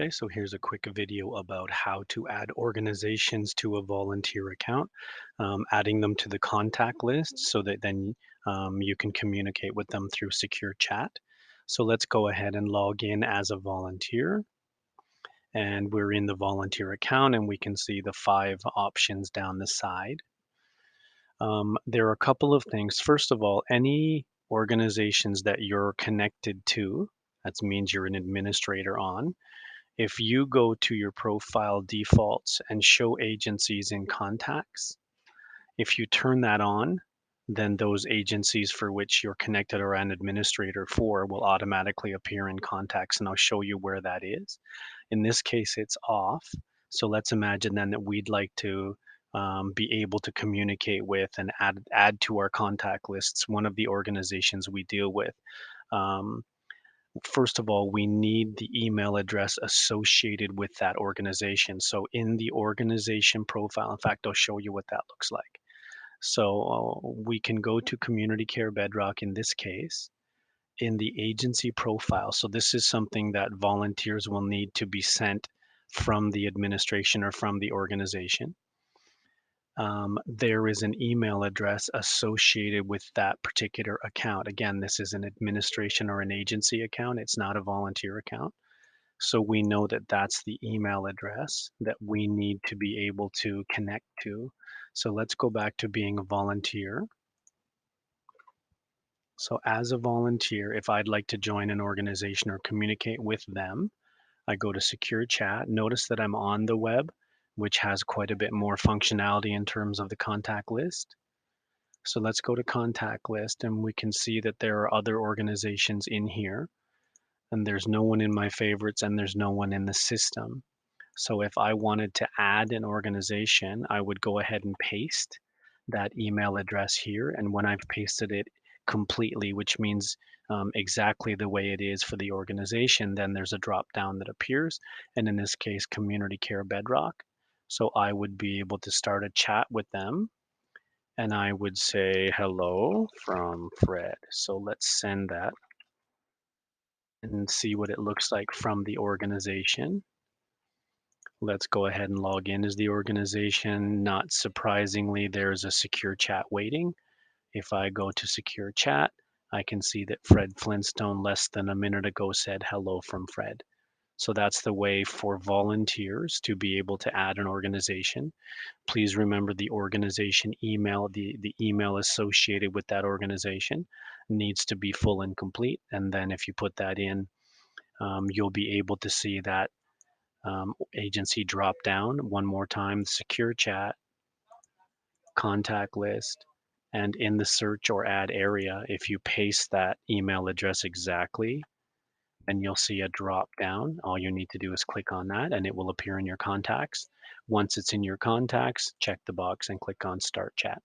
Okay, so here's a quick video about how to add organizations to a volunteer account, adding them to the contact list so that then you can communicate with them through secure chat. So let's go ahead and log in as a volunteer. And we're in the volunteer account and we can see the 5 options down the side. There are a couple of things. First of all, any organizations that you're connected to, that means you're an administrator on, if you go to your profile defaults and show agencies in contacts, if you turn that on, then those agencies for which you're connected or an administrator for will automatically appear in contacts, and I'll show you where that is. In this case, it's off. So let's imagine then that we'd like to be able to communicate with and add to our contact lists one of the organizations we deal with. Um, First of all, we need the email address associated with that organization. So in the organization profile, in fact, I'll show you what that looks like. So we can go to Community Care Bedrock in this case, in the agency profile. So this is something that volunteers will need to be sent from the administration or from the organization. There is an email address associated with that particular account. Again, this is an administration or an agency account. It's not a volunteer account. So we know that that's the email address that we need to be able to connect to. So let's go back to being a volunteer. So as a volunteer, if I'd like to join an organization or communicate with them, I go to secure chat. Notice that I'm on the web, which has quite a bit more functionality in terms of the contact list. So let's go to contact list and we can see that there are other organizations in here, and there's no one in my favorites and there's no one in the system. So if I wanted to add an organization, I would go ahead and paste that email address here. And when I've pasted it completely, which means exactly the way it is for the organization, then there's a drop down that appears. And in this case, Community Care Bedrock. So I would be able to start a chat with them and I would say hello from Fred. So let's send that and see what it looks like from the organization. Let's go ahead and log in as the organization. Not surprisingly, there's a secure chat waiting. If I go to secure chat, I can see that Fred Flintstone less than a minute ago said hello from Fred. So that's the way for volunteers to be able to add an organization. Please remember the organization email, the email associated with that organization needs to be full and complete. And then if you put that in, you'll be able to see that agency drop down one more time, secure chat, contact list, and in the search or add area, if you paste that email address exactly, then you'll see a drop down. All you need to do is click on that and it will appear in your contacts. Once it's in your contacts, check the box and click on Start Chat.